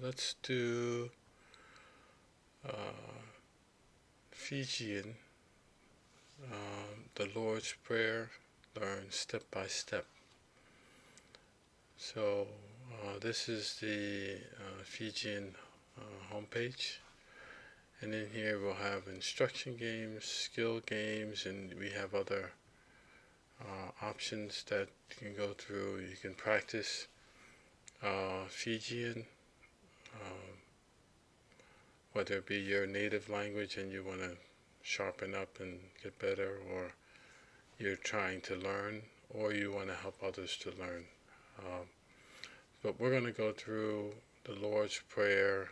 let's do uh, Fijian, the Lord's Prayer, learn step by step. So this is the Fijian homepage, and in here we'll have instruction games, skill games, and we have other options that you can go through. You can practice Fijian, um, whether it be your native language and you want to sharpen up and get better, or you're trying to learn, or you want to help others to learn. But we're going to go through the Lord's Prayer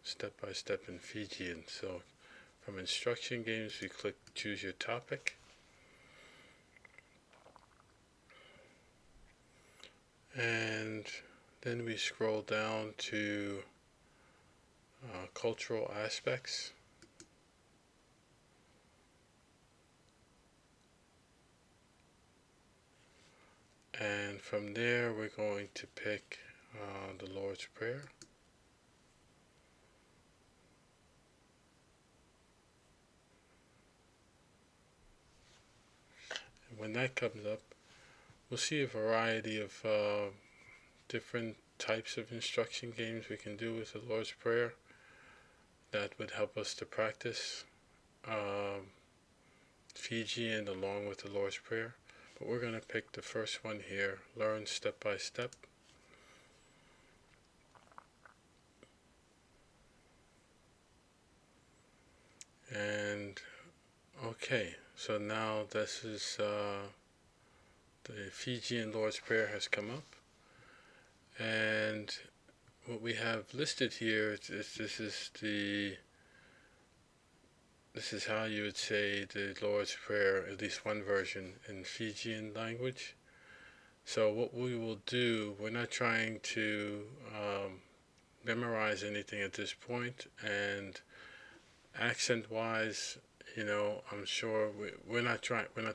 step by step in Fijian. So from instruction games, we click choose your topic. And then we scroll down to cultural aspects. And from there, we're going to pick the Lord's Prayer. And when that comes up, we'll see a variety of different types of instruction games we can do with the Lord's Prayer that would help us to practice Fijian along with the Lord's Prayer. But we're going to pick the first one here, learn step by step. And okay, so now this is the Fijian Lord's Prayer has come up. And what we have listed here is this is how you would say the Lord's Prayer, at least one version in Fijian language. So what we will do, we're not trying to memorize anything at this point, and accent-wise, I'm sure we're not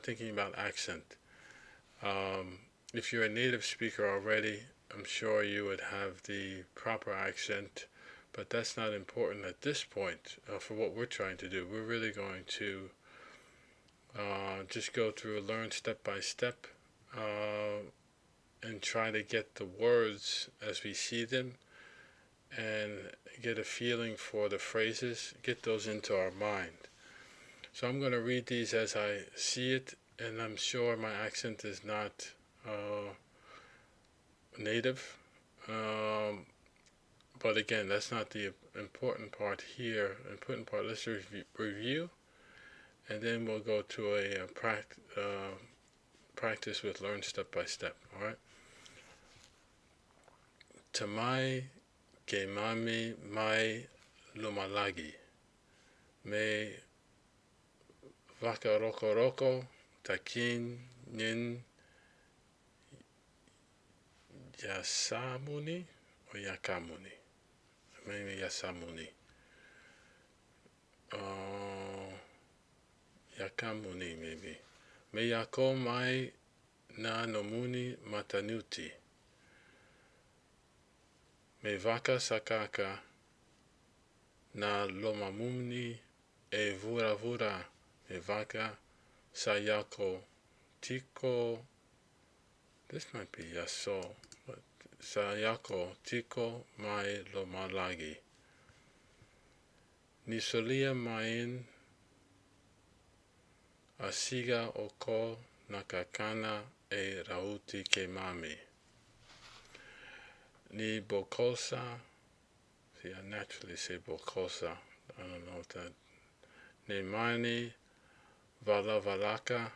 thinking about accent. If you're a native speaker already, I'm sure you would have the proper accent, but that's not important at this point for what we're trying to do. We're really going to just go through, learn step by step, and try to get the words as we see them, and get a feeling for the phrases, get those into our mind. So I'm going to read these as I see it, and I'm sure my accent is not native. But again, that's not the important part here. Important part, let's review, and then we'll go to a practice with learn step by step, all right? Tamai ke mami mai lumalagi. Me Vakaroko takin nin yasamuni or yakamuni. Maybe yasamuni. Yakamuni maybe. Me yako mai na nomuni matanuti. Me vaka sakaka na lomamuni e vura vura. Me vaka sayako tiko. This might be yaso, but sayako tiko mai lomalagi. Nisolia main asiga oko nakakana e rauti ke mami. Ni bokosa, see I naturally say bokosa, I don't know what that, ni mani valavalaka,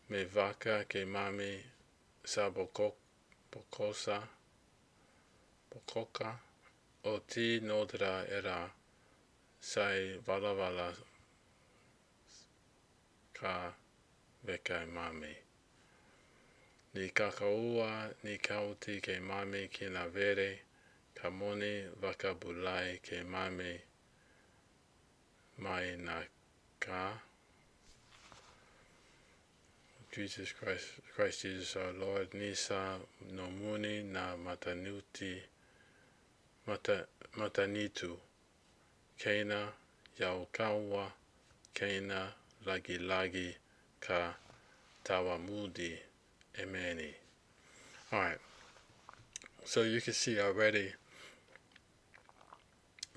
me vaka ke mami sa bokosa, bokoka, o ti nodra era sai valavala ka vekai mami. Ni kakaua ni kauti ke mami ki na vere, kamoni vakabulai ke mami mai na ka. Jesus Christ, Christ Jesus our Lord, Nisa Nomuni na Matanitu, Kena Yaukawa, Kena Lagi Lagi Ka Tawamudi Emeni. Alright, so you can see already,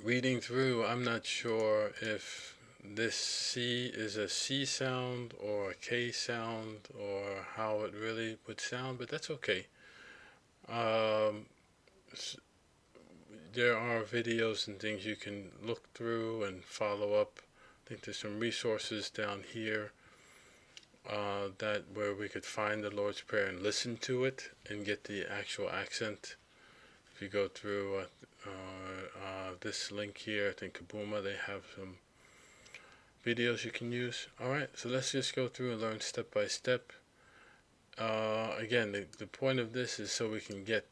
reading through, I'm not sure if this C is a C sound or a K sound or how it really would sound, but that's okay. There are videos and things you can look through and follow up. I think there's some resources down here that where we could find the Lord's Prayer and listen to it and get the actual accent. If you go through this link here, I think Kabuma, they have some videos you can use. Alright, so let's just go through and learn step by step. Again, the point of this is so we can get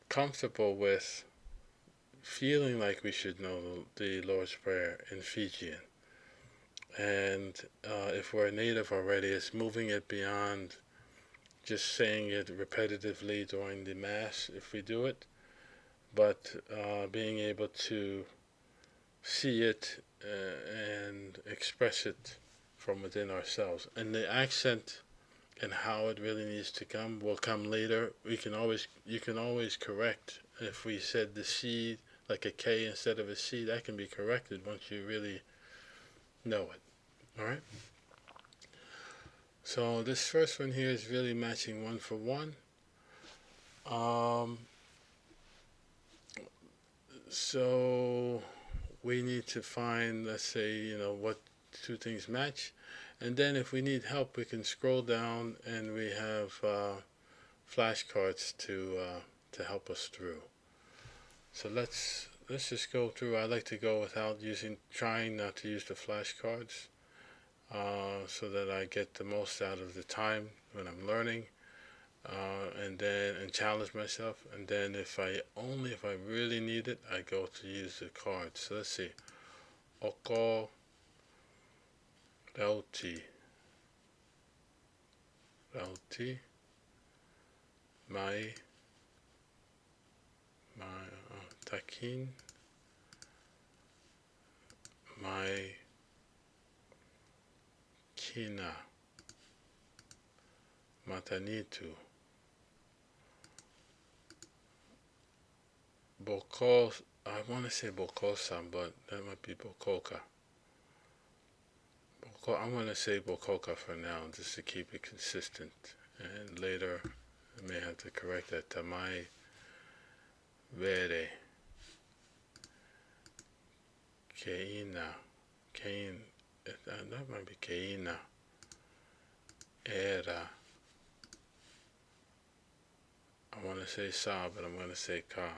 comfortable with feeling like we should know the Lord's Prayer in Fijian. And if we're native already, it's moving it beyond just saying it repetitively during the Mass if we do it, but being able to see it and express it from within ourselves. And the accent and how it really needs to come will come later. You can always correct if we said the C like a K instead of a C. That can be corrected once you really know it. All right. So this first one here is really matching one for one. So we need to find, let's say, what two things match. And then if we need help, we can scroll down and we have flashcards to help us through. So let's just go through. I like to go without trying not to use the flashcards so that I get the most out of the time when I'm learning, and challenge myself. And then if I really need it, I go to use the cards. So let's see. Oko Rauti, Mai, Takin, Mai, Kina, Matanitu, Boko. I want to say Bokosa, but that might be Bokoka. I'm going to say Bokoka for now, just to keep it consistent. And later, I may have to correct that. Tamai Vere. Keina. That might be Keina. Era. I want to say Sa, but I'm going to say Ka.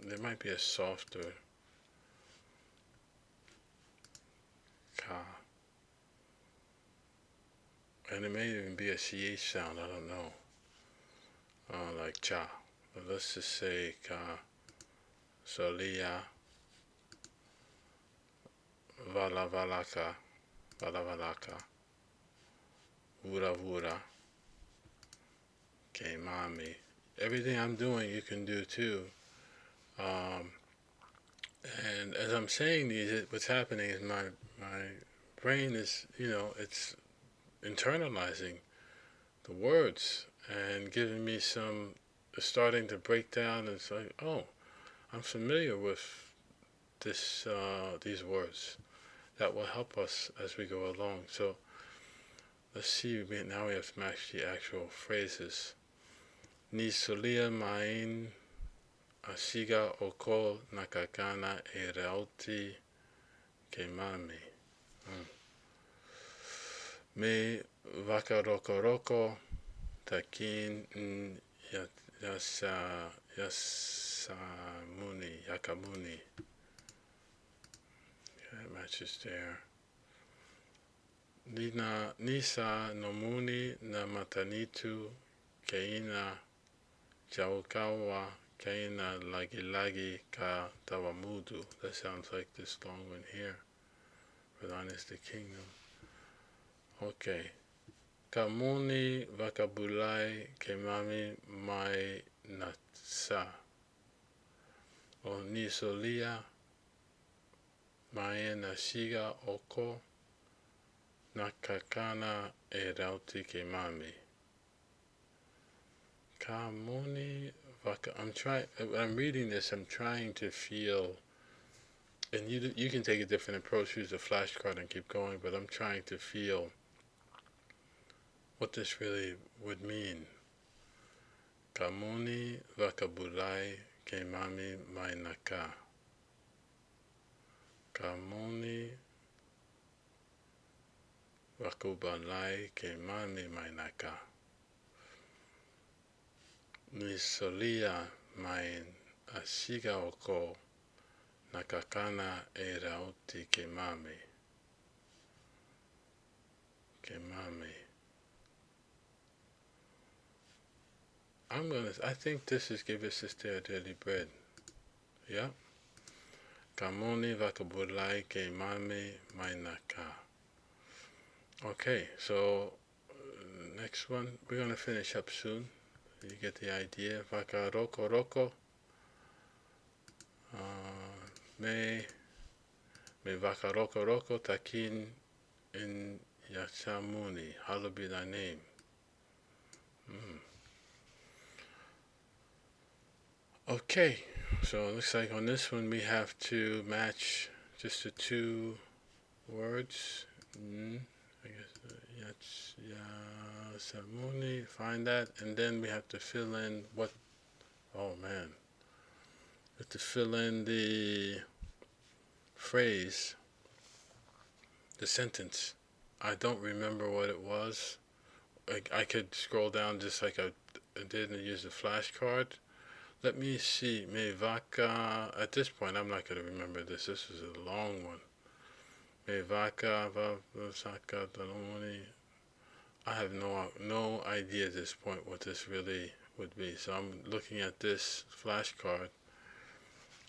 There might be a softer Ka. And it may even be a CH sound, I don't know. Like Cha. But let's just say Ka. Solia. Valavalaka. Vura. Keimami. Everything I'm doing, you can do too. And as I'm saying these, what's happening is my brain is, it's internalizing the words and giving me starting to break down. And it's like, oh, I'm familiar with these words. That will help us as we go along. So let's see, now we have to match the actual phrases. Ni solia main asiga oko nakakana e rauti keimami. Me vakaroko takin yakamuni. That matches there. Nisa nomuni na matanitu keina jaukawa keina lagi ka tawamudu. That sounds like this long one here. Pradhan is the kingdom. Okay. Kamuni vakabulai kemami mai natsa. O nisolia mai nasiga oko nakakana e rauti kemami. Kamuni vaka. When I'm reading this, I'm trying to feel, and you can take a different approach, use a flashcard and keep going, but I'm trying to feel what this really would mean. Kamuni vakabulai kemami mai naka. Kamuni vakabulai kemami mai naka. Nisolia mai asiga oko nakakana e rauti kemami. Kemami. I think this is give us this their daily bread. Yeah? Kamoni vakabulai kemami mai naka. Okay, so next one, we're going to finish up soon. You get the idea. Vakaroko roko. Me vakaroko roko takin in Yachamuni. Hallowed be thy name. Okay, so it looks like on this one we have to match just the two words. I guess Yachamuni, find that, and then we have to fill in what, oh man. We have to fill in the phrase, the sentence. I don't remember what it was. I could scroll down just like I did and use the flashcard. Let me see. Me vaka. At this point, I'm not going to remember this. This is a long one. Me vaka vasaka dalomoni. I have no idea at this point what this really would be. So I'm looking at this flashcard.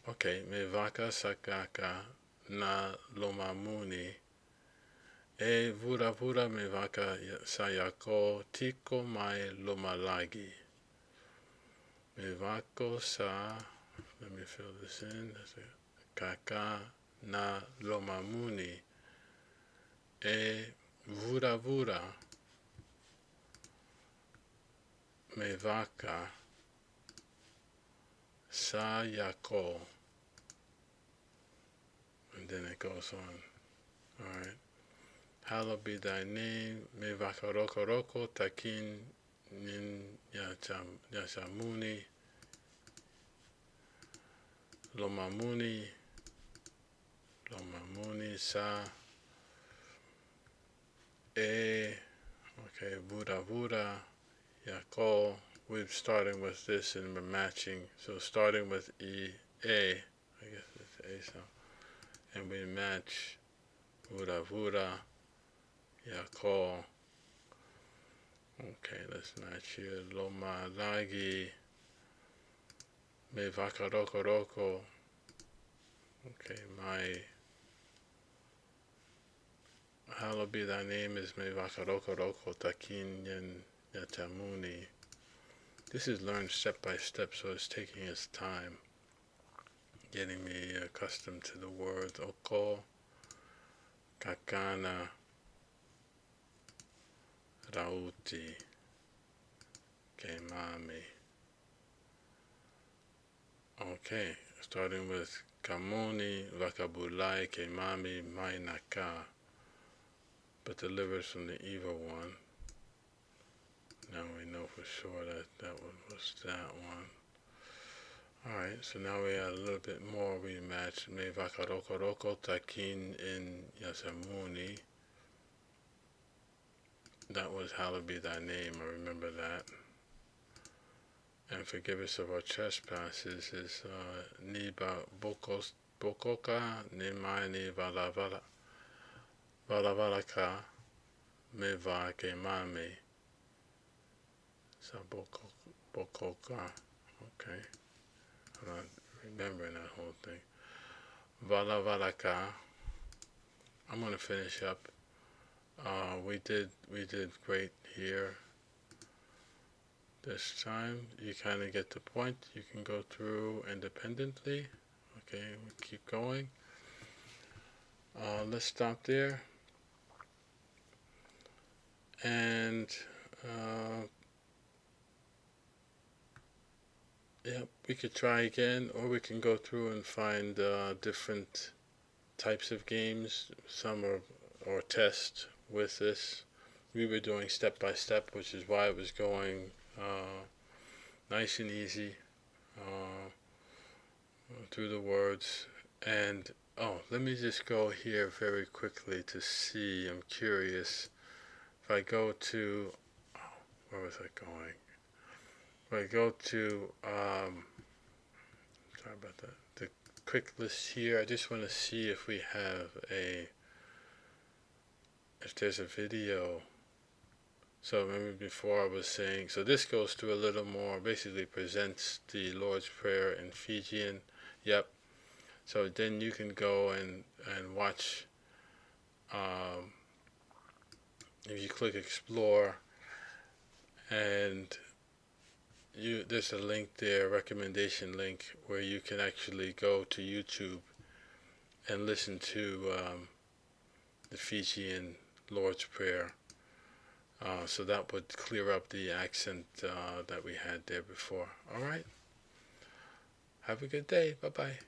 Okay. Me vaka sakaka na lomamuni. E vura me vaka sayako tiko mai lomalagi. Me vako sa, let me fill this in. Kaka na lomamuni. E vura me vaka sayako. And then it goes on. Alright. Hallowed be thy name. Me vakaroko roko takin nin yachamuni. Lomamuni sa. E. Okay, vura yako. We're starting with this and we're matching. So starting with E, A. I guess it's A sound. And we match vura yako. Okay, let's match here. Loma lagi. Me vakaroko roko. Okay, my hallowed be thy name is me vakaroko roko takin yen yatamuni. This is learned step by step, so it's taking its time. Getting me accustomed to the words oko, kakana, rauti, kemami. Okay, starting with kamoni, vakabulai, kemami, mai naka, but delivers from the evil one. Now we know for sure that one was that one. Alright, so now we add a little bit more. We match me vakaroko roko takin in yasamuni. That was hallowed be thy name, I remember that. And forgive us of our trespasses is ni bokoka ni mai ni valavalaka me va ke mami. So bokoka, okay. I'm not remembering that whole thing. Valavalaka, I'm gonna finish up. We did great here this time. You kind of get the point. You can go through independently. Okay, we'll keep going. Let's stop there. And yeah, we could try again, or we can go through and find different types of games. Some are or test with this. We were doing step by step, which is why it was going nice and easy through the words. And let me just go here very quickly to see. I'm curious. If I go to, where was I going? If I go to, sorry about that, the quick list here, I just want to see if we have if there's a video. So remember before I was saying, so this goes through a little more, basically presents the Lord's Prayer in Fijian. Yep. So then you can go and watch, if you click explore, and there's a link there, recommendation link, where you can actually go to YouTube and listen to the Fijian Lord's Prayer. So that would clear up the accent that we had there before. All right. Have a good day. Bye-bye.